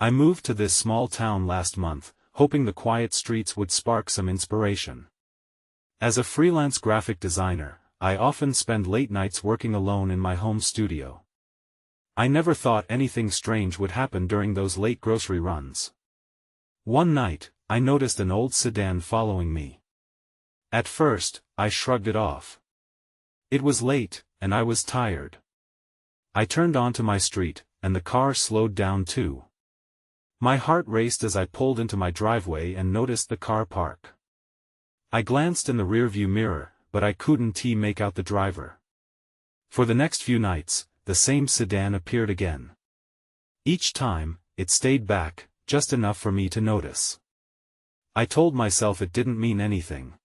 I moved to this small town last month, hoping the quiet streets would spark some inspiration. As a freelance graphic designer, I often spend late nights working alone in my home studio. I never thought anything strange would happen during those late grocery runs. One night, I noticed an old sedan following me. At first, I shrugged it off. It was late, and I was tired. I turned onto my street, and the car slowed down too. My heart raced as I pulled into my driveway and noticed the car park. I glanced in the rearview mirror, but I couldn't make out the driver. For the next few nights, the same sedan appeared again. Each time, it stayed back, just enough for me to notice. I told myself it didn't mean anything.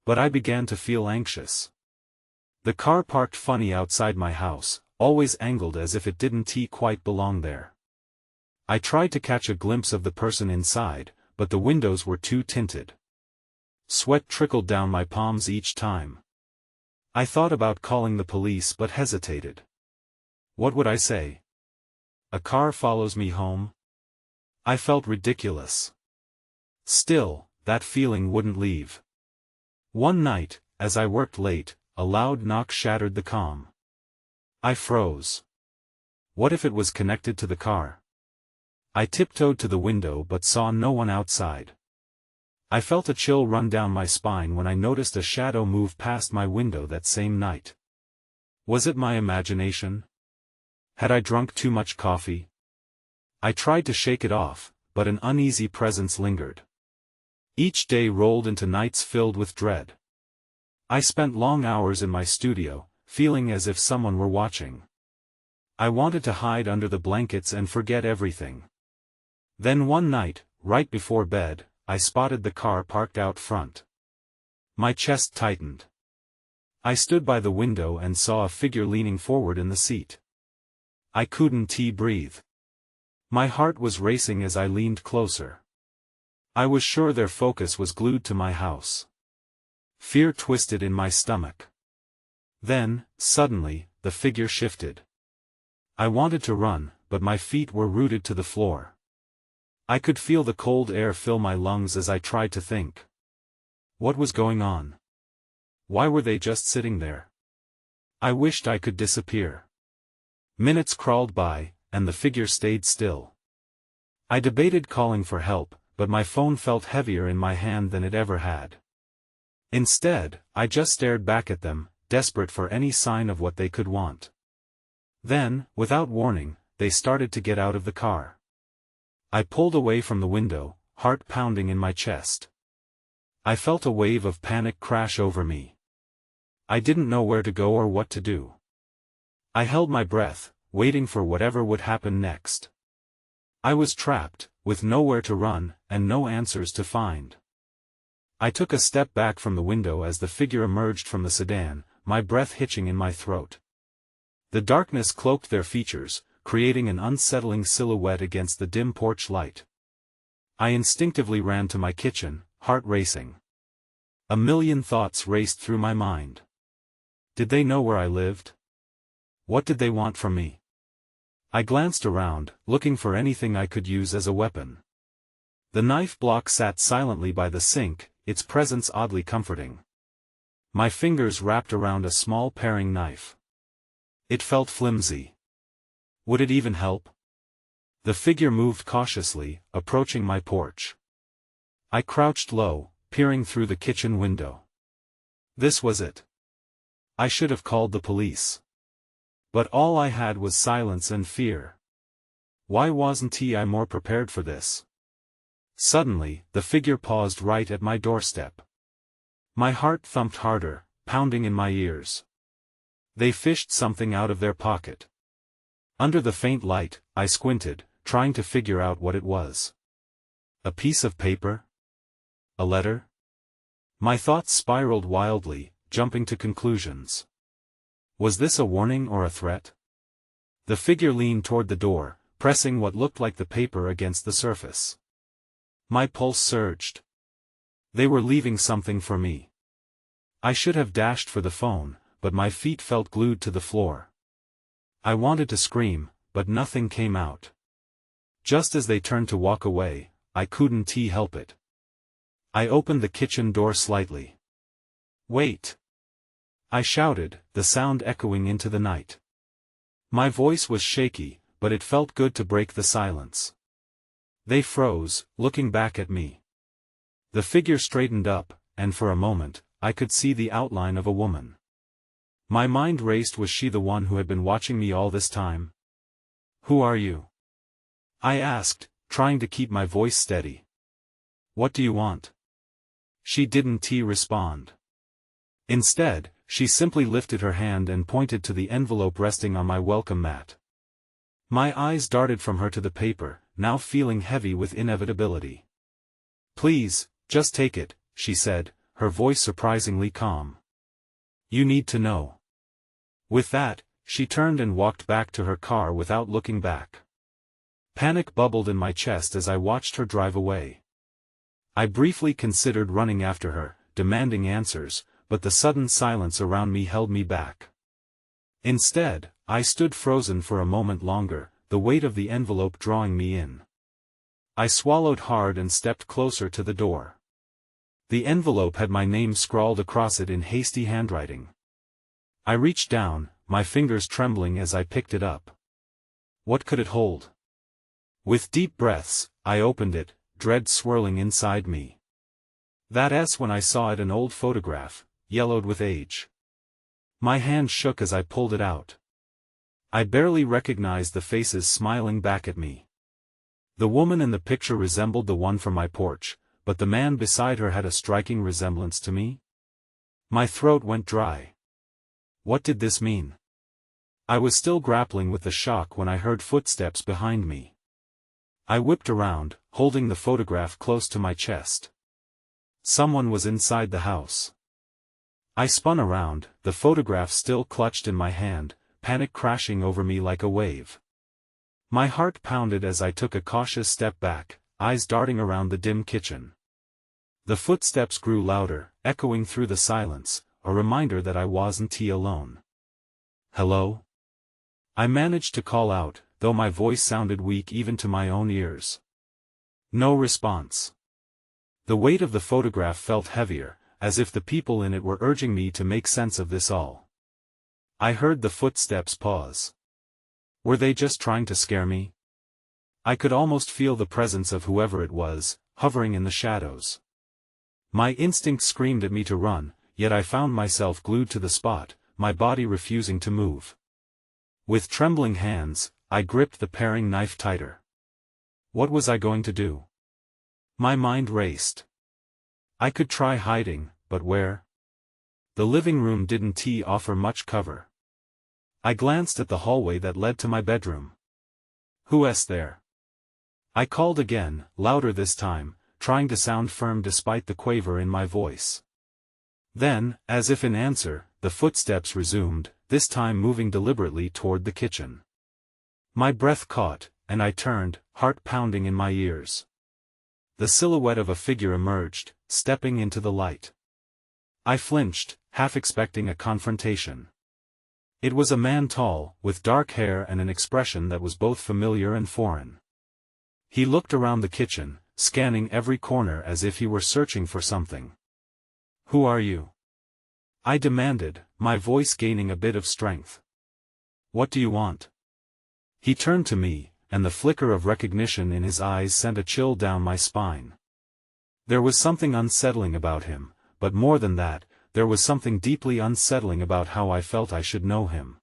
But I began to feel anxious. The car parked funny outside my house, always angled as if it didn't quite belong there. I tried to catch a glimpse of the person inside, but the windows were too tinted. Sweat trickled down my palms each time. I thought about calling the police but hesitated. What would I say? A car follows me home? I felt ridiculous. Still, that feeling wouldn't leave. One night, as I worked late, a loud knock shattered the calm. I froze. What if it was connected to the car? I tiptoed to the window but saw no one outside. I felt a chill run down my spine when I noticed a shadow move past my window that same night. Was it my imagination? Had I drunk too much coffee? I tried to shake it off, but an uneasy presence lingered. Each day rolled into nights filled with dread. I spent long hours in my studio, feeling as if someone were watching. I wanted to hide under the blankets and forget everything. Then one night, right before bed, I spotted the car parked out front. My chest tightened. I stood by the window and saw a figure leaning forward in the seat. I couldn't breathe. My heart was racing as I leaned closer. I was sure their focus was glued to my house. Fear twisted in my stomach. Then, suddenly, the figure shifted. I wanted to run, but my feet were rooted to the floor. I could feel the cold air fill my lungs as I tried to think. What was going on? Why were they just sitting there? I wished I could disappear. Minutes crawled by, and the figure stayed still. I debated calling for help, but my phone felt heavier in my hand than it ever had. Instead, I just stared back at them, desperate for any sign of what they could want. Then, without warning, they started to get out of the car. I pulled away from the window, heart pounding in my chest. I felt a wave of panic crash over me. I didn't know where to go or what to do. I held my breath, waiting for whatever would happen next. I was trapped, with nowhere to run, and no answers to find. I took a step back from the window as the figure emerged from the sedan, my breath hitching in my throat. The darkness cloaked their features, creating an unsettling silhouette against the dim porch light. I instinctively ran to my kitchen, heart racing. A million thoughts raced through my mind. Did they know where I lived? What did they want from me? I glanced around, looking for anything I could use as a weapon. The knife block sat silently by the sink, its presence oddly comforting. My fingers wrapped around a small paring knife. It felt flimsy. Would it even help? The figure moved cautiously, approaching my porch. I crouched low, peering through the kitchen window. This was it. I should have called the police. But all I had was silence and fear. Why wasn't I more prepared for this? Suddenly, the figure paused right at my doorstep. My heart thumped harder, pounding in my ears. They fished something out of their pocket. Under the faint light, I squinted, trying to figure out what it was. A piece of paper? A letter? My thoughts spiraled wildly, jumping to conclusions. Was this a warning or a threat? The figure leaned toward the door, pressing what looked like the paper against the surface. My pulse surged. They were leaving something for me. I should have dashed for the phone, but my feet felt glued to the floor. I wanted to scream, but nothing came out. Just as they turned to walk away, I couldn't help it. I opened the kitchen door slightly. "Wait!" I shouted, the sound echoing into the night. My voice was shaky, but it felt good to break the silence. They froze, looking back at me. The figure straightened up, and for a moment, I could see the outline of a woman. My mind raced. Was she the one who had been watching me all this time? "Who are you?" I asked, trying to keep my voice steady. "What do you want?" She didn't respond. Instead, she simply lifted her hand and pointed to the envelope resting on my welcome mat. My eyes darted from her to the paper, now feeling heavy with inevitability. "Please, just take it," she said, her voice surprisingly calm. "You need to know." With that, she turned and walked back to her car without looking back. Panic bubbled in my chest as I watched her drive away. I briefly considered running after her, demanding answers, but the sudden silence around me held me back. Instead, I stood frozen for a moment longer, the weight of the envelope drawing me in. I swallowed hard and stepped closer to the door. The envelope had my name scrawled across it in hasty handwriting. I reached down, my fingers trembling as I picked it up. What could it hold? With deep breaths, I opened it, dread swirling inside me. That's when I saw it, an old photograph, yellowed with age. My hand shook as I pulled it out. I barely recognized the faces smiling back at me. The woman in the picture resembled the one from my porch, but the man beside her had a striking resemblance to me. My throat went dry. What did this mean? I was still grappling with the shock when I heard footsteps behind me. I whipped around, holding the photograph close to my chest. Someone was inside the house. I spun around, the photograph still clutched in my hand, panic crashing over me like a wave. My heart pounded as I took a cautious step back, eyes darting around the dim kitchen. The footsteps grew louder, echoing through the silence, a reminder that I wasn't alone. "Hello?" I managed to call out, though my voice sounded weak even to my own ears. No response. The weight of the photograph felt heavier, as if the people in it were urging me to make sense of this all. I heard the footsteps pause. Were they just trying to scare me? I could almost feel the presence of whoever it was, hovering in the shadows. My instinct screamed at me to run, yet I found myself glued to the spot, my body refusing to move. With trembling hands, I gripped the paring knife tighter. What was I going to do? My mind raced. I could try hiding, but where? The living room didn't offer much cover. I glanced at the hallway that led to my bedroom. "Who's there?" I called again, louder this time, trying to sound firm despite the quaver in my voice. Then, as if in answer, the footsteps resumed, this time moving deliberately toward the kitchen. My breath caught, and I turned, heart pounding in my ears. The silhouette of a figure emerged, stepping into the light. I flinched, half expecting a confrontation. It was a man tall, with dark hair and an expression that was both familiar and foreign. He looked around the kitchen, scanning every corner as if he were searching for something. "Who are you?" I demanded, my voice gaining a bit of strength. "What do you want?" He turned to me, and the flicker of recognition in his eyes sent a chill down my spine. There was something unsettling about him, but more than that, there was something deeply unsettling about how I felt I should know him.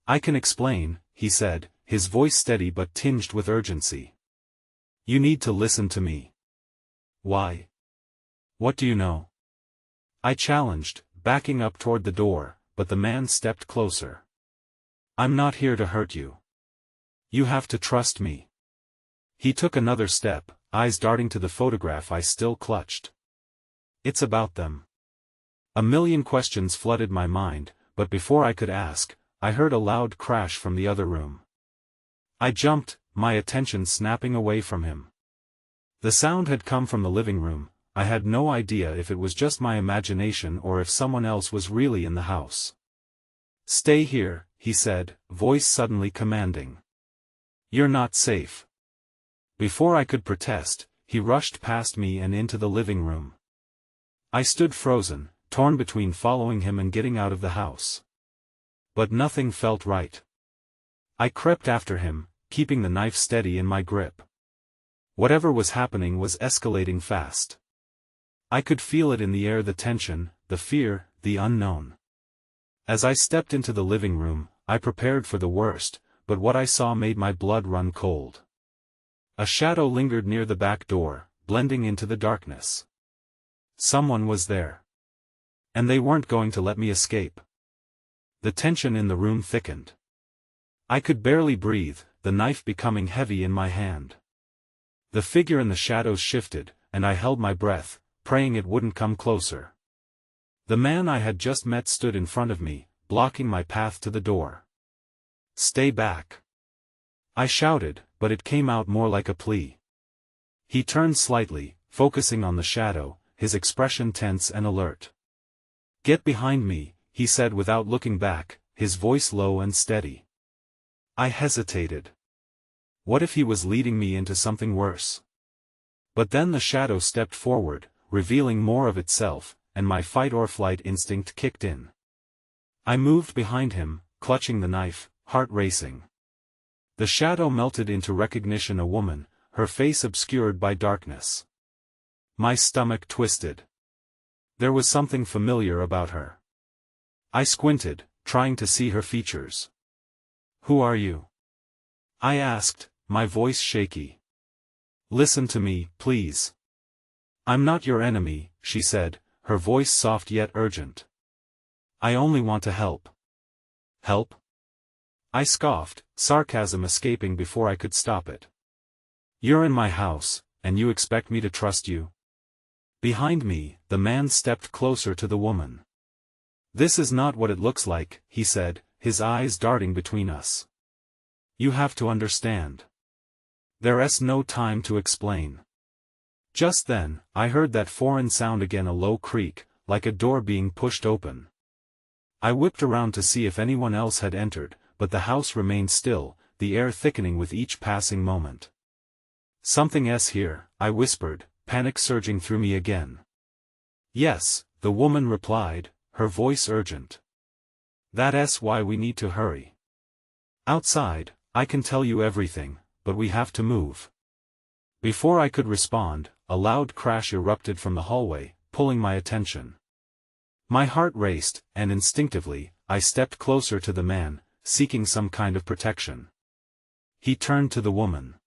"I can explain," he said, his voice steady but tinged with urgency. "You need to listen to me." "Why? What do you know?" I challenged, backing up toward the door, but the man stepped closer. "I'm not here to hurt you. You have to trust me." He took another step, eyes darting to the photograph I still clutched. "It's about them." A million questions flooded my mind, but before I could ask, I heard a loud crash from the other room. I jumped, my attention snapping away from him. The sound had come from the living room. I had no idea if it was just my imagination or if someone else was really in the house. "Stay here," he said, voice suddenly commanding. "You're not safe." Before I could protest, he rushed past me and into the living room. I stood frozen, torn between following him and getting out of the house. But nothing felt right. I crept after him, keeping the knife steady in my grip. Whatever was happening was escalating fast. I could feel it in the air, the tension, the fear, the unknown. As I stepped into the living room, I prepared for the worst, but what I saw made my blood run cold. A shadow lingered near the back door, blending into the darkness. Someone was there. And they weren't going to let me escape. The tension in the room thickened. I could barely breathe, the knife becoming heavy in my hand. The figure in the shadows shifted, and I held my breath, praying it wouldn't come closer. The man I had just met stood in front of me, blocking my path to the door. "Stay back!" I shouted, but it came out more like a plea. He turned slightly, focusing on the shadow, his expression tense and alert. "Get behind me," he said without looking back, his voice low and steady. I hesitated. What if he was leading me into something worse? But then the shadow stepped forward, revealing more of itself, and my fight-or-flight instinct kicked in. I moved behind him, clutching the knife, heart racing. The shadow melted into recognition, a woman, her face obscured by darkness. My stomach twisted. There was something familiar about her. I squinted, trying to see her features. "Who are you?" I asked, my voice shaky. "Listen to me, please." "I'm not your enemy," she said, her voice soft yet urgent. "I only want to help." "Help?" I scoffed, sarcasm escaping before I could stop it. "You're in my house, and you expect me to trust you?" Behind me, the man stepped closer to the woman. "This is not what it looks like," he said, his eyes darting between us. "You have to understand. There's no time to explain." Just then, I heard that foreign sound again, a low creak, like a door being pushed open. I whipped around to see if anyone else had entered, but the house remained still, the air thickening with each passing moment. "Something's here," I whispered, panic surging through me again. "Yes," the woman replied, her voice urgent. "That's why we need to hurry. Outside, I can tell you everything, but we have to move." Before I could respond, a loud crash erupted from the hallway, pulling my attention. My heart raced, and instinctively, I stepped closer to the man, seeking some kind of protection. He turned to the woman.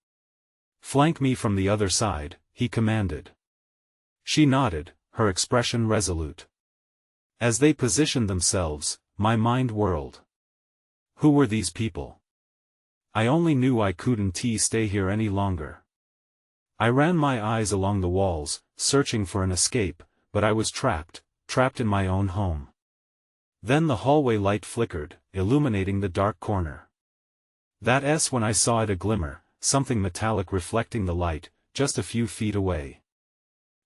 "Flank me from the other side," he commanded. She nodded, her expression resolute. As they positioned themselves, my mind whirled. Who were these people? I only knew I couldn't stay here any longer. I ran my eyes along the walls, searching for an escape, but I was trapped in my own home. Then the hallway light flickered, illuminating the dark corner. That's when I saw it, a glimmer, something metallic reflecting the light, just a few feet away.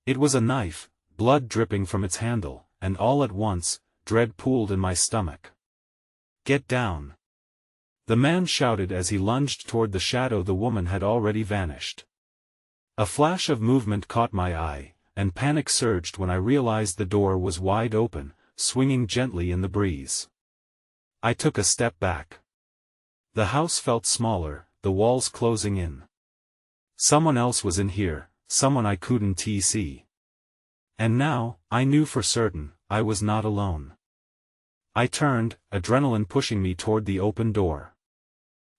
It was a knife, blood dripping from its handle, and all at once, dread pooled in my stomach. "Get down!" The man shouted as he lunged toward the shadow. The woman had already vanished. A flash of movement caught my eye, and panic surged when I realized the door was wide open, swinging gently in the breeze. I took a step back. The house felt smaller, the walls closing in. Someone else was in here, someone I couldn't see. And now, I knew for certain, I was not alone. I turned, adrenaline pushing me toward the open door.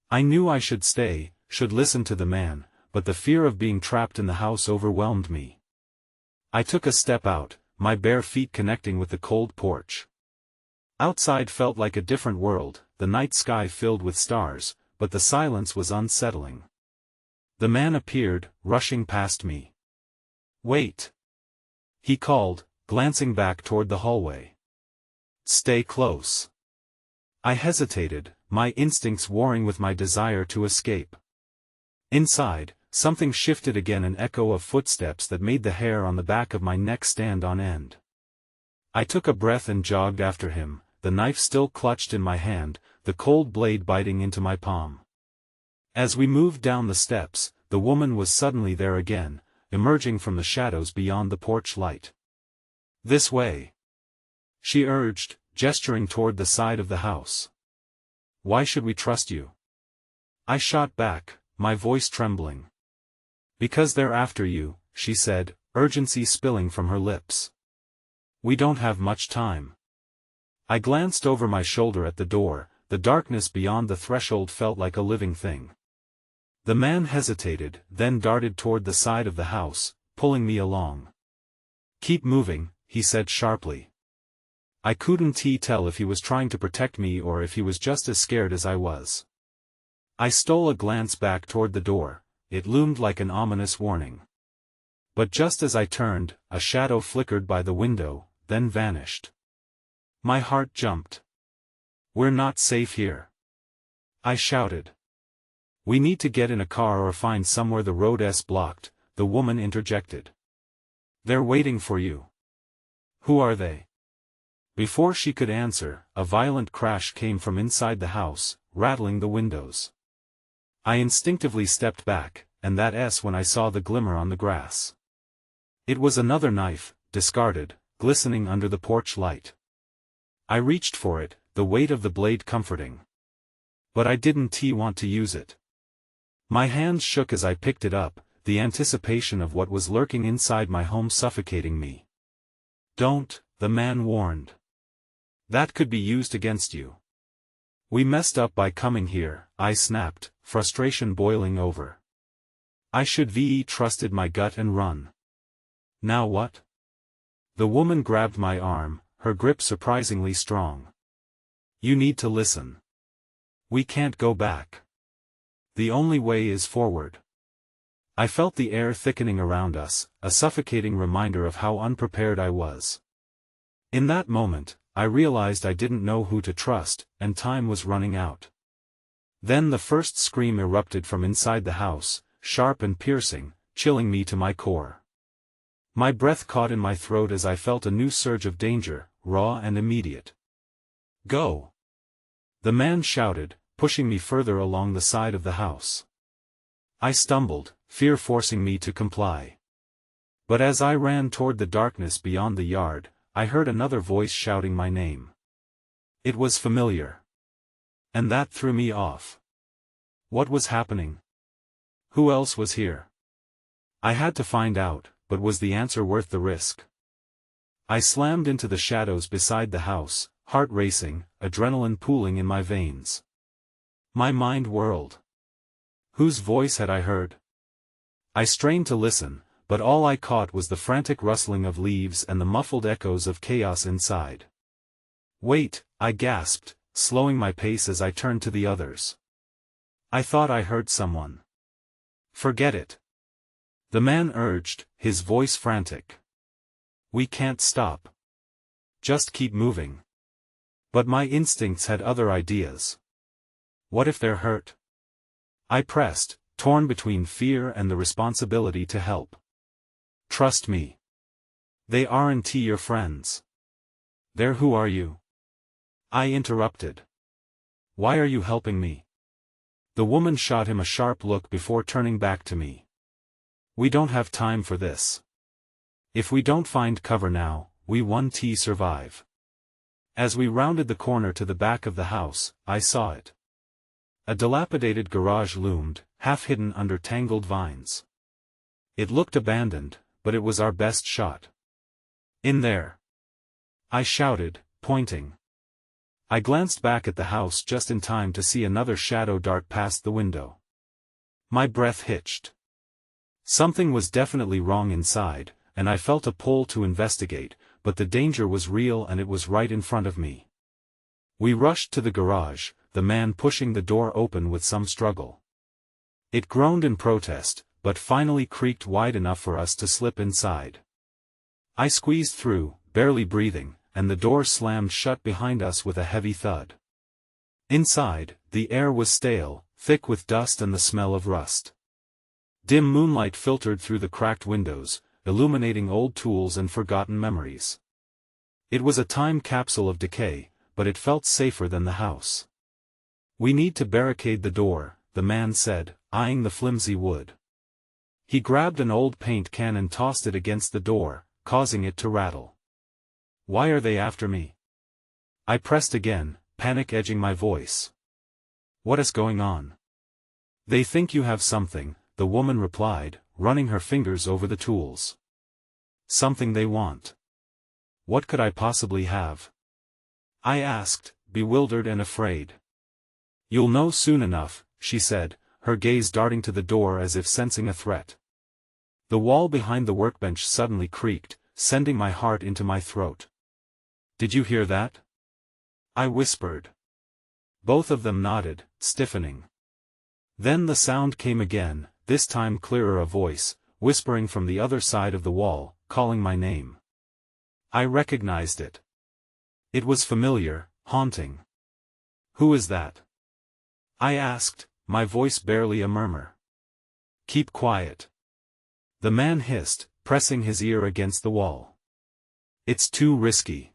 I knew I should stay, should listen to the man, but the fear of being trapped in the house overwhelmed me. I took a step out, my bare feet connecting with the cold porch. Outside felt like a different world, the night sky filled with stars, but the silence was unsettling. The man appeared, rushing past me. "Wait!" he called, glancing back toward the hallway. "Stay close." I hesitated, my instincts warring with my desire to escape. Inside, something shifted again, an echo of footsteps that made the hair on the back of my neck stand on end. I took a breath and jogged after him, the knife still clutched in my hand, the cold blade biting into my palm. As we moved down the steps, the woman was suddenly there again, emerging from the shadows beyond the porch light. "This way," she urged, gesturing toward the side of the house. "Why should we trust you?" I shot back, my voice trembling. "Because they're after you," she said, urgency spilling from her lips. "We don't have much time." I glanced over my shoulder at the door. The darkness beyond the threshold felt like a living thing. The man hesitated, then darted toward the side of the house, pulling me along. "Keep moving," he said sharply. I couldn't tell if he was trying to protect me or if he was just as scared as I was. I stole a glance back toward the door. It loomed like an ominous warning. But just as I turned, a shadow flickered by the window, then vanished. My heart jumped. "We're not safe here," I shouted. "We need to get in a car or find somewhere the road's blocked," the woman interjected. "They're waiting for you." "Who are they?" Before she could answer, a violent crash came from inside the house, rattling the windows. I instinctively stepped back, and that's when I saw the glimmer on the grass. It was another knife, discarded, glistening under the porch light. I reached for it, the weight of the blade comforting. But I didn't want to use it. My hands shook as I picked it up, the anticipation of what was lurking inside my home suffocating me. "Don't," the man warned. "That could be used against you." "We messed up by coming here," I snapped, frustration boiling over. I should have trusted my gut and run. "Now what?" The woman grabbed my arm, her grip surprisingly strong. "You need to listen. We can't go back. The only way is forward." I felt the air thickening around us, a suffocating reminder of how unprepared I was. In that moment, I realized I didn't know who to trust, and time was running out. Then the first scream erupted from inside the house, sharp and piercing, chilling me to my core. My breath caught in my throat as I felt a new surge of danger, raw and immediate. "Go!" the man shouted, pushing me further along the side of the house. I stumbled, fear forcing me to comply. But as I ran toward the darkness beyond the yard, I heard another voice shouting my name. It was familiar. And that threw me off. What was happening? Who else was here? I had to find out, but was the answer worth the risk? I slammed into the shadows beside the house, heart racing, adrenaline pooling in my veins. My mind whirled. Whose voice had I heard? I strained to listen, but all I caught was the frantic rustling of leaves and the muffled echoes of chaos inside. "Wait," I gasped, slowing my pace as I turned to the others. "I thought I heard someone." "Forget it," the man urged, his voice frantic. "We can't stop. Just keep moving." But my instincts had other ideas. What if they're hurt? I pressed, torn between fear and the responsibility to help. "Trust me. They aren't your friends." "They're who are you?" I interrupted. "Why are you helping me?" The woman shot him a sharp look before turning back to me. "We don't have time for this. If we don't find cover now, we won't survive." As we rounded the corner to the back of the house, I saw it. A dilapidated garage loomed, half hidden under tangled vines. It looked abandoned, but it was our best shot. "In there!" I shouted, pointing. I glanced back at the house just in time to see another shadow dart past the window. My breath hitched. Something was definitely wrong inside, and I felt a pull to investigate, but the danger was real and it was right in front of me. We rushed to the garage, the man pushing the door open with some struggle. It groaned in protest, but finally creaked wide enough for us to slip inside. I squeezed through, barely breathing, and the door slammed shut behind us with a heavy thud. Inside, the air was stale, thick with dust and the smell of rust. Dim moonlight filtered through the cracked windows, illuminating old tools and forgotten memories. It was a time capsule of decay, but it felt safer than the house. "We need to barricade the door," the man said, eyeing the flimsy wood. He grabbed an old paint can and tossed it against the door, causing it to rattle. Why are they after me? I pressed again, panic edging my voice. What is going on? They think you have something, the woman replied, running her fingers over the tools. Something they want. What could I possibly have? I asked, bewildered and afraid. You'll know soon enough, she said, her gaze darting to the door as if sensing a threat. The wall behind the workbench suddenly creaked, sending my heart into my throat. Did you hear that? I whispered. Both of them nodded, stiffening. Then the sound came again, this time clearer, a voice, whispering from the other side of the wall, calling my name. I recognized it. It was familiar, haunting. Who is that? I asked, my voice barely a murmur. Keep quiet. The man hissed, pressing his ear against the wall. It's too risky.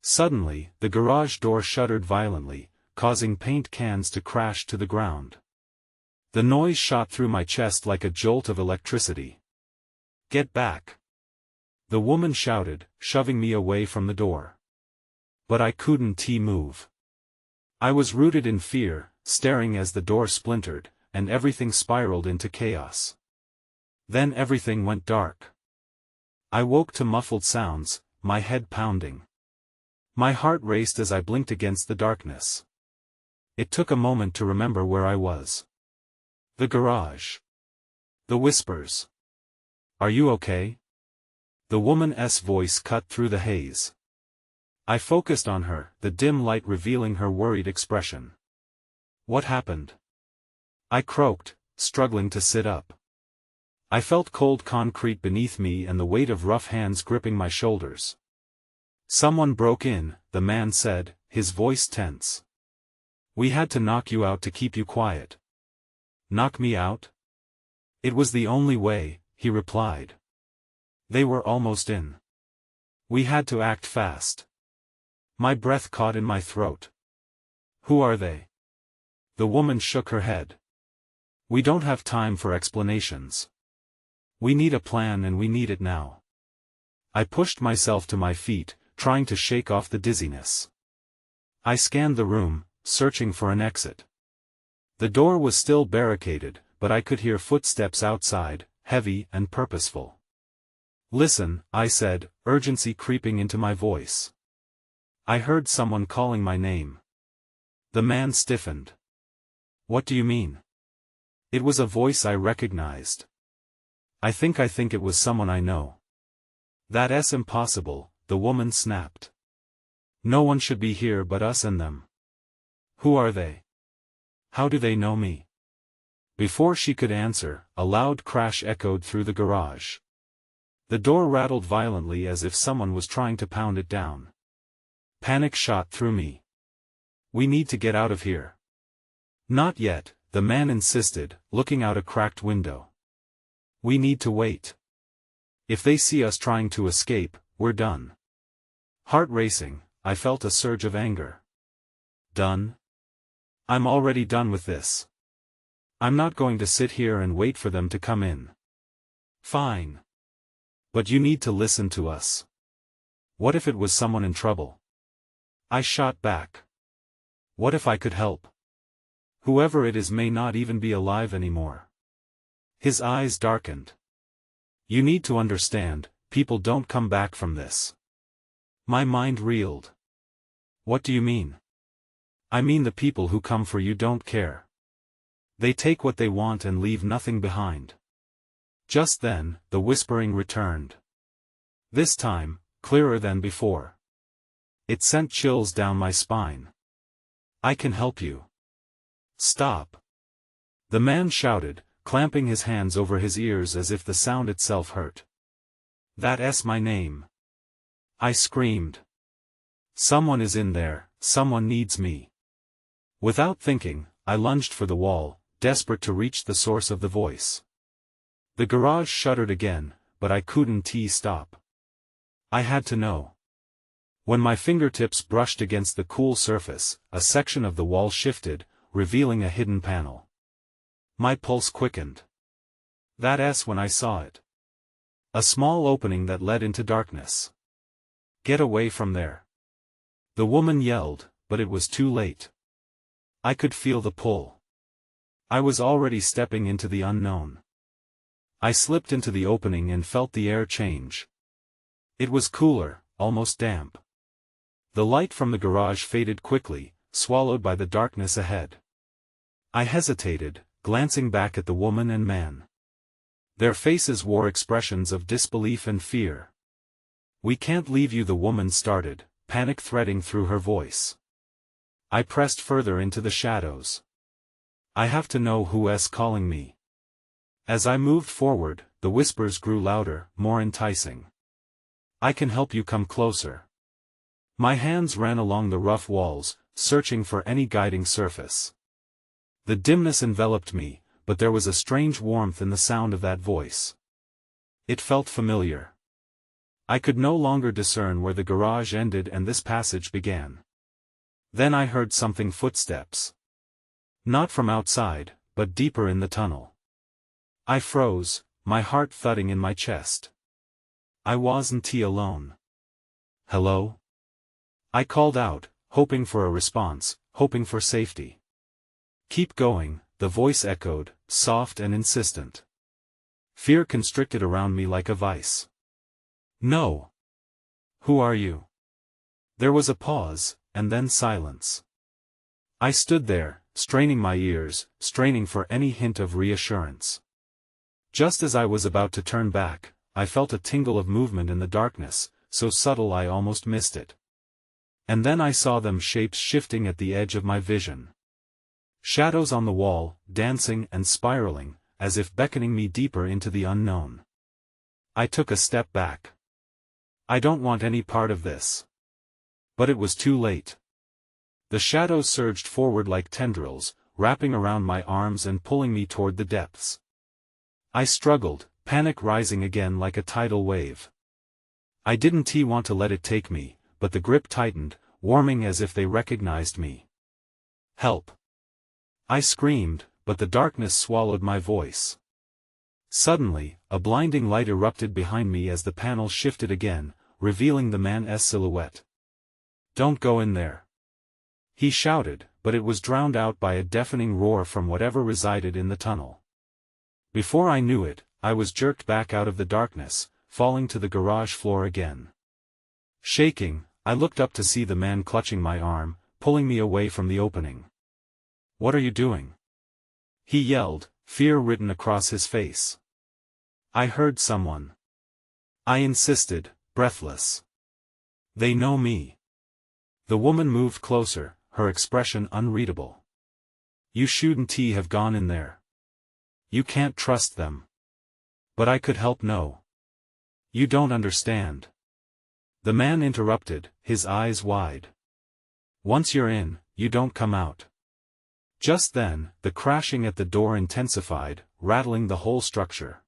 Suddenly, the garage door shuddered violently, causing paint cans to crash to the ground. The noise shot through my chest like a jolt of electricity. Get back! The woman shouted, shoving me away from the door. But I couldn't move. I was rooted in fear, staring as the door splintered, and everything spiraled into chaos. Then everything went dark. I woke to muffled sounds, my head pounding. My heart raced as I blinked against the darkness. It took a moment to remember where I was. The garage. The whispers. Are you okay? The woman's voice cut through the haze. I focused on her, the dim light revealing her worried expression. What happened? I croaked, struggling to sit up. I felt cold concrete beneath me and the weight of rough hands gripping my shoulders. Someone broke in, the man said, his voice tense. We had to knock you out to keep you quiet. Knock me out? It was the only way, he replied. They were almost in. We had to act fast. My breath caught in my throat. Who are they? The woman shook her head. We don't have time for explanations. We need a plan and we need it now. I pushed myself to my feet, trying to shake off the dizziness. I scanned the room, searching for an exit. The door was still barricaded, but I could hear footsteps outside, heavy and purposeful. Listen, I said, urgency creeping into my voice. I heard someone calling my name. The man stiffened. What do you mean? It was a voice I recognized. I think it was someone I know. That's impossible, the woman snapped. No one should be here but us and them. Who are they? How do they know me? Before she could answer, a loud crash echoed through the garage. The door rattled violently as if someone was trying to pound it down. Panic shot through me. We need to get out of here. Not yet, the man insisted, looking out a cracked window. We need to wait. If they see us trying to escape, we're done. Heart racing, I felt a surge of anger. Done? I'm already done with this. I'm not going to sit here and wait for them to come in. Fine. But you need to listen to us. What if it was someone in trouble? I shot back. What if I could help? Whoever it is may not even be alive anymore. His eyes darkened. You need to understand, people don't come back from this. My mind reeled. What do you mean? I mean the people who come for you don't care. They take what they want and leave nothing behind. Just then, the whispering returned. This time, clearer than before. It sent chills down my spine. I can help you. Stop. The man shouted, clamping his hands over his ears as if the sound itself hurt. That's my name. I screamed. Someone is in there, someone needs me. Without thinking, I lunged for the wall, desperate to reach the source of the voice. The garage shuddered again, but I couldn't stop. I had to know. When my fingertips brushed against the cool surface, a section of the wall shifted, revealing a hidden panel. My pulse quickened. That's when I saw it. A small opening that led into darkness. "Get away from there!" the woman yelled, but it was too late. I could feel the pull. I was already stepping into the unknown. I slipped into the opening and felt the air change. It was cooler, almost damp. The light from the garage faded quickly, swallowed by the darkness ahead. I hesitated, glancing back at the woman and man. Their faces wore expressions of disbelief and fear. "We can't leave you," the woman started, panic threading through her voice. I pressed further into the shadows. "I have to know who's calling me." As I moved forward, the whispers grew louder, more enticing. "I can help you, come closer." My hands ran along the rough walls, searching for any guiding surface. The dimness enveloped me, but there was a strange warmth in the sound of that voice. It felt familiar. I could no longer discern where the garage ended and this passage began. Then I heard something: footsteps. Not from outside, but deeper in the tunnel. I froze, my heart thudding in my chest. I wasn't alone. "Hello?" I called out, hoping for a response, hoping for safety. "Keep going," the voice echoed, soft and insistent. Fear constricted around me like a vice. "No." "Who are you?" There was a pause, and then silence. I stood there, straining my ears, straining for any hint of reassurance. Just as I was about to turn back, I felt a tingle of movement in the darkness, so subtle I almost missed it. And then I saw them, shapes shifting at the edge of my vision. Shadows on the wall, dancing and spiraling, as if beckoning me deeper into the unknown. I took a step back. "I don't want any part of this." But it was too late. The shadows surged forward like tendrils, wrapping around my arms and pulling me toward the depths. I struggled, panic rising again like a tidal wave. I didn't want to let it take me, but the grip tightened, warming as if they recognized me. "Help!" I screamed, but the darkness swallowed my voice. Suddenly, a blinding light erupted behind me as the panel shifted again, revealing the man's silhouette. "Don't go in there!" he shouted, but it was drowned out by a deafening roar from whatever resided in the tunnel. Before I knew it, I was jerked back out of the darkness, falling to the garage floor again. Shaking, I looked up to see the man clutching my arm, pulling me away from the opening. "What are you doing?" he yelled, fear written across his face. "I heard someone." I insisted, breathless. "They know me." The woman moved closer, her expression unreadable. "You shouldn't have gone in there. You can't trust them." "But I could help." "No. You don't understand." The man interrupted, his eyes wide. "Once you're in, you don't come out." Just then, the crashing at the door intensified, rattling the whole structure.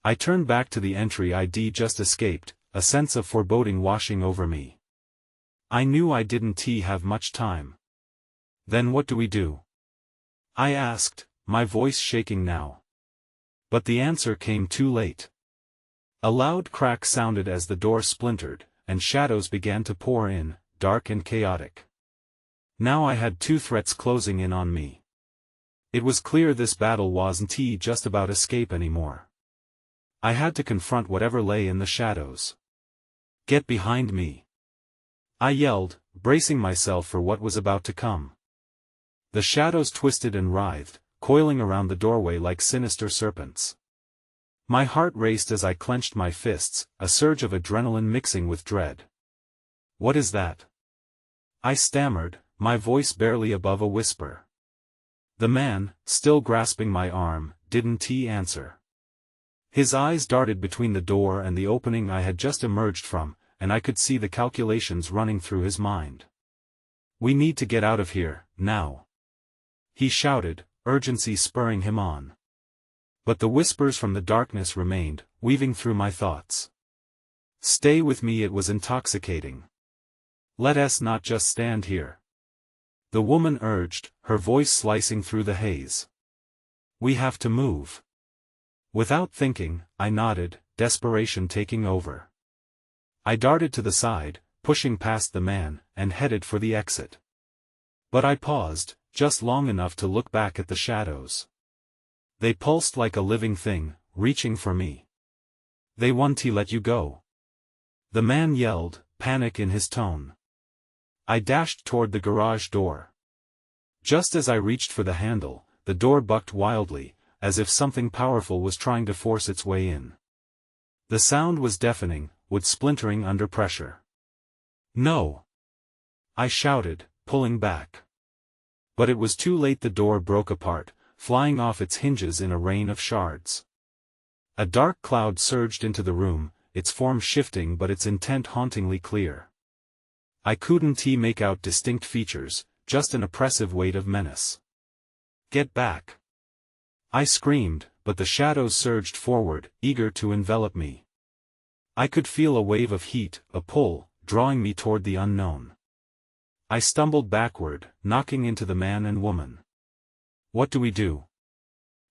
I turned back to the entry I'd just escaped, a sense of foreboding washing over me. I knew I didn't have much time. "Then what do we do?" I asked, my voice shaking now. But the answer came too late. A loud crack sounded as the door splintered, and shadows began to pour in, dark and chaotic. Now I had two threats closing in on me. It was clear this battle wasn't just about escape anymore. I had to confront whatever lay in the shadows. "Get behind me!" I yelled, bracing myself for what was about to come. The shadows twisted and writhed, coiling around the doorway like sinister serpents. My heart raced as I clenched my fists, a surge of adrenaline mixing with dread. "What is that?" I stammered, my voice barely above a whisper. The man, still grasping my arm, didn't answer. His eyes darted between the door and the opening I had just emerged from, and I could see the calculations running through his mind. "We need to get out of here, now," he shouted, urgency spurring him on. But the whispers from the darkness remained, weaving through my thoughts. "Stay with me." It was intoxicating. "Let us not just stand here," the woman urged, her voice slicing through the haze. "We have to move." Without thinking, I nodded, desperation taking over. I darted to the side, pushing past the man, and headed for the exit. But I paused, just long enough to look back at the shadows. They pulsed like a living thing, reaching for me. "They want to let you go," the man yelled, panic in his tone. I dashed toward the garage door. Just as I reached for the handle, the door bucked wildly, as if something powerful was trying to force its way in. The sound was deafening, wood splintering under pressure. "No!" I shouted, pulling back. But it was too late. The door broke apart, flying off its hinges in a rain of shards. A dark cloud surged into the room, its form shifting but its intent hauntingly clear. I couldn't make out distinct features, just an oppressive weight of menace. "Get back!" I screamed, but the shadows surged forward, eager to envelop me. I could feel a wave of heat, a pull, drawing me toward the unknown. I stumbled backward, knocking into the man and woman. "What do we do?"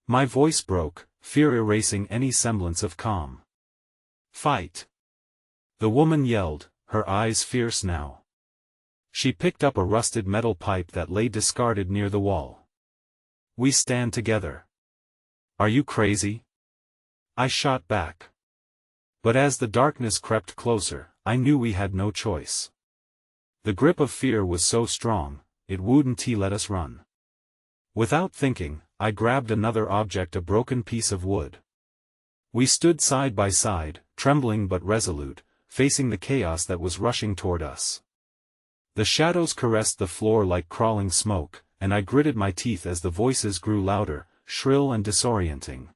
My voice broke, fear erasing any semblance of calm. "Fight!" the woman yelled, her eyes fierce now. She picked up a rusted metal pipe that lay discarded near the wall. "We stand together." "Are you crazy?" I shot back. But as the darkness crept closer, I knew we had no choice. The grip of fear was so strong, it wouldn't let us run. Without thinking, I grabbed another object, a broken piece of wood. We stood side by side, trembling but resolute, facing the chaos that was rushing toward us. The shadows caressed the floor like crawling smoke, and I gritted my teeth as the voices grew louder, shrill and disorienting.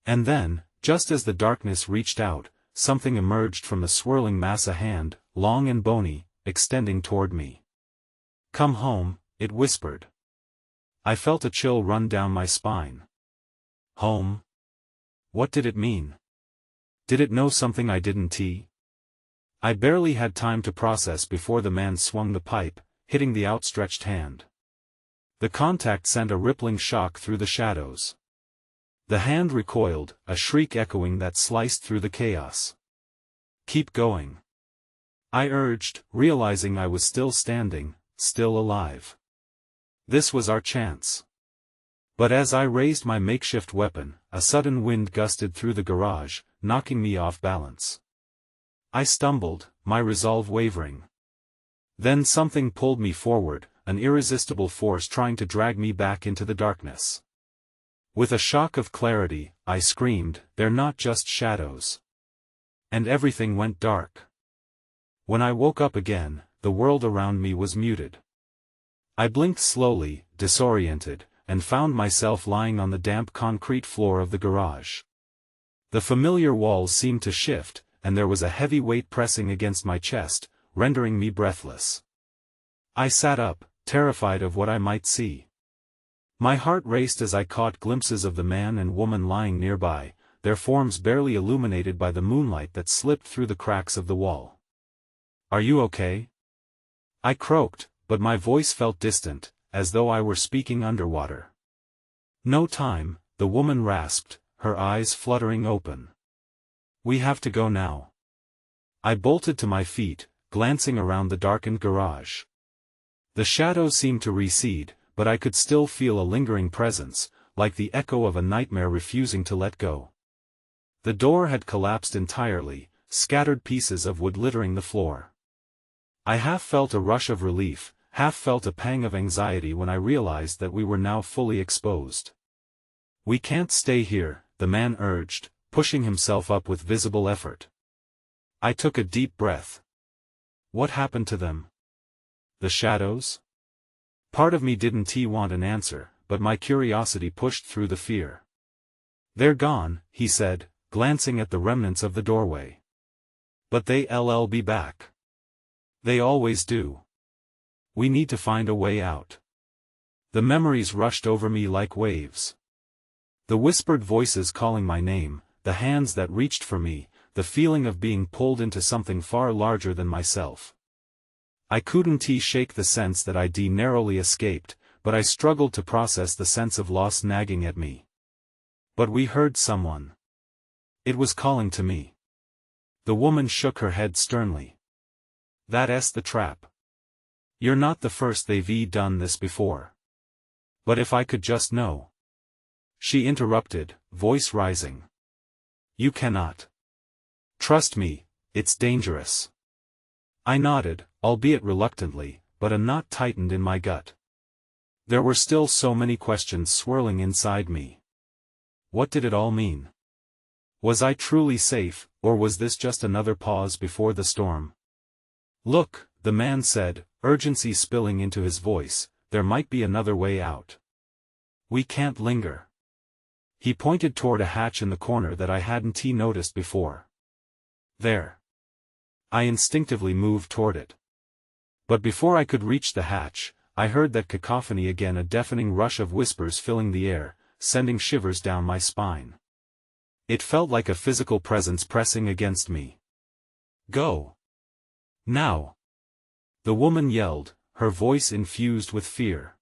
And then, just as the darkness reached out, something emerged from the swirling mass, a hand, long and bony, extending toward me. "Come home," it whispered. I felt a chill run down my spine. Home? What did it mean? Did it know something I didn't? I barely had time to process before the man swung the pipe, hitting the outstretched hand. The contact sent a rippling shock through the shadows. The hand recoiled, a shriek echoing that sliced through the chaos. "Keep going," I urged, realizing I was still standing, still alive. This was our chance. But as I raised my makeshift weapon, a sudden wind gusted through the garage, knocking me off balance. I stumbled, my resolve wavering. Then something pulled me forward, an irresistible force trying to drag me back into the darkness. With a shock of clarity, I screamed, "They're not just shadows." And everything went dark. When I woke up again, the world around me was muted. I blinked slowly, disoriented, and found myself lying on the damp concrete floor of the garage. The familiar walls seemed to shift, and there was a heavy weight pressing against my chest, rendering me breathless. I sat up, terrified of what I might see. My heart raced as I caught glimpses of the man and woman lying nearby, their forms barely illuminated by the moonlight that slipped through the cracks of the wall. "Are you okay?" I croaked, but my voice felt distant, as though I were speaking underwater. "No time," the woman rasped, her eyes fluttering open. "We have to go now." I bolted to my feet, glancing around the darkened garage. The shadows seemed to recede, but I could still feel a lingering presence, like the echo of a nightmare refusing to let go. The door had collapsed entirely, scattered pieces of wood littering the floor. I half felt a rush of relief, half felt a pang of anxiety when I realized that we were now fully exposed. "We can't stay here," the man urged, pushing himself up with visible effort. I took a deep breath. What happened to them? The shadows? Part of me didn't want an answer, but my curiosity pushed through the fear. "They're gone," he said, glancing at the remnants of the doorway. "But they'll be back. They always do. We need to find a way out." The memories rushed over me like waves. The whispered voices calling my name, the hands that reached for me, the feeling of being pulled into something far larger than myself. I couldn't shake the sense that I'd narrowly escaped, but I struggled to process the sense of loss nagging at me. But we heard someone. It was calling to me. The woman shook her head sternly. That's the trap. You're not the first they've done this before. But if I could just know. She interrupted, voice rising. You cannot. Trust me, it's dangerous. I nodded, albeit reluctantly, but a knot tightened in my gut. There were still so many questions swirling inside me. What did it all mean? Was I truly safe, or was this just another pause before the storm? Look, the man said, urgency spilling into his voice, there might be another way out. We can't linger. He pointed toward a hatch in the corner that I hadn't noticed before. There. I instinctively moved toward it. But before I could reach the hatch, I heard that cacophony again, a deafening rush of whispers filling the air, sending shivers down my spine. It felt like a physical presence pressing against me. Go. Now. The woman yelled, her voice infused with fear.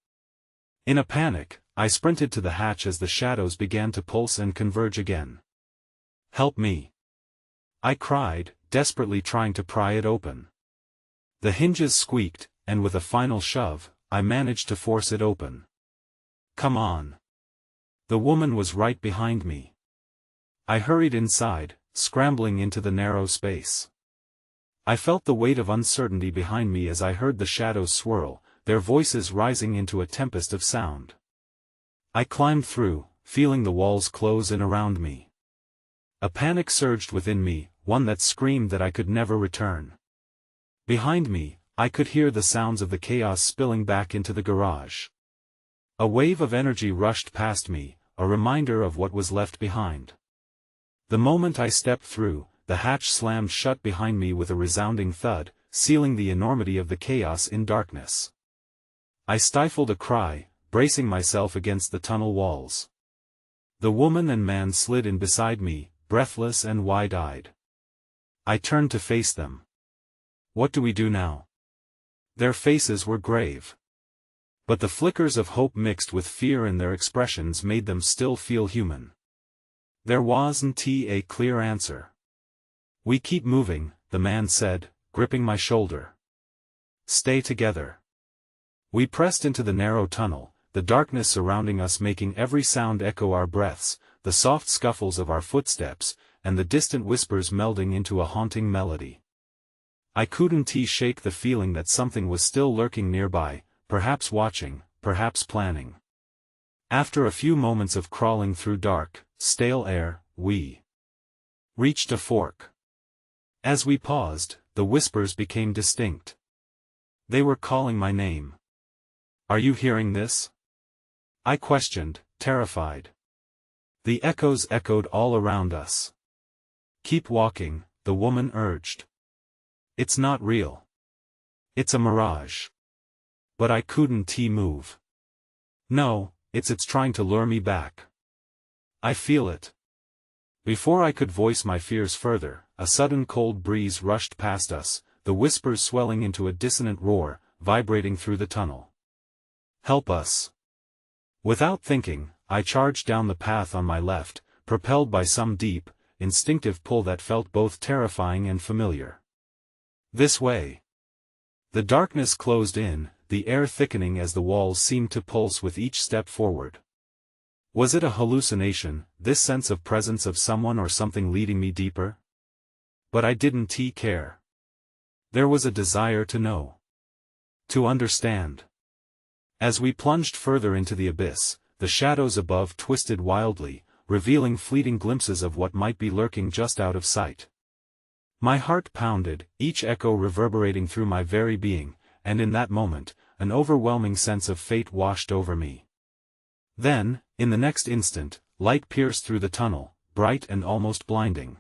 In a panic, I sprinted to the hatch as the shadows began to pulse and converge again. Help me. I cried, desperately trying to pry it open. The hinges squeaked, and with a final shove, I managed to force it open. Come on. The woman was right behind me. I hurried inside, scrambling into the narrow space. I felt the weight of uncertainty behind me as I heard the shadows swirl, their voices rising into a tempest of sound. I climbed through, feeling the walls close in around me. A panic surged within me, one that screamed that I could never return. Behind me, I could hear the sounds of the chaos spilling back into the garage. A wave of energy rushed past me, a reminder of what was left behind. The moment I stepped through, the hatch slammed shut behind me with a resounding thud, sealing the enormity of the chaos in darkness. I stifled a cry, bracing myself against the tunnel walls. The woman and man slid in beside me, breathless and wide-eyed. I turned to face them. What do we do now? Their faces were grave. But the flickers of hope mixed with fear in their expressions made them still feel human. There wasn't a clear answer. We keep moving, the man said, gripping my shoulder. Stay together. We pressed into the narrow tunnel, the darkness surrounding us making every sound echo our breaths, the soft scuffles of our footsteps, and the distant whispers melding into a haunting melody. I couldn't shake the feeling that something was still lurking nearby, perhaps watching, perhaps planning. After a few moments of crawling through dark, stale air, we reached a fork. As we paused, the whispers became distinct. They were calling my name. Are you hearing this? I questioned, terrified. The echoes echoed all around us. Keep walking, the woman urged. It's not real. It's a mirage. But I couldn't move. No, it's trying to lure me back. I feel it. Before I could voice my fears further, a sudden cold breeze rushed past us, the whispers swelling into a dissonant roar, vibrating through the tunnel. Help us. Without thinking, I charged down the path on my left, propelled by some deep, instinctive pull that felt both terrifying and familiar. This way. The darkness closed in, the air thickening as the walls seemed to pulse with each step forward. Was it a hallucination, this sense of presence of someone or something leading me deeper? But I didn't care. There was a desire to know. To understand. As we plunged further into the abyss, the shadows above twisted wildly, revealing fleeting glimpses of what might be lurking just out of sight. My heart pounded, each echo reverberating through my very being, and in that moment, an overwhelming sense of fate washed over me. Then, in the next instant, light pierced through the tunnel, bright and almost blinding.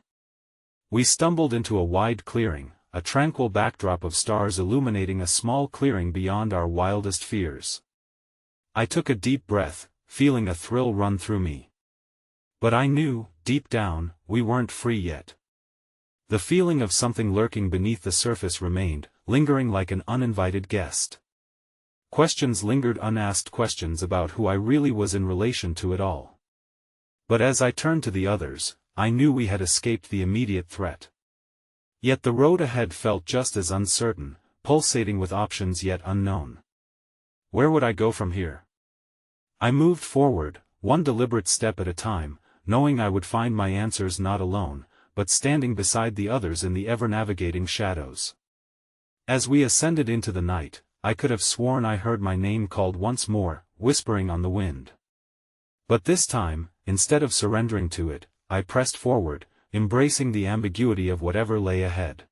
We stumbled into a wide clearing, a tranquil backdrop of stars illuminating a small clearing beyond our wildest fears. I took a deep breath, feeling a thrill run through me. But I knew, deep down, we weren't free yet. The feeling of something lurking beneath the surface remained, lingering like an uninvited guest. Questions lingered, unasked questions about who I really was in relation to it all. But as I turned to the others, I knew we had escaped the immediate threat. Yet the road ahead felt just as uncertain, pulsating with options yet unknown. Where would I go from here? I moved forward, one deliberate step at a time, knowing I would find my answers not alone, but standing beside the others in the ever-navigating shadows. As we ascended into the night, I could have sworn I heard my name called once more, whispering on the wind. But this time, instead of surrendering to it, I pressed forward, embracing the ambiguity of whatever lay ahead.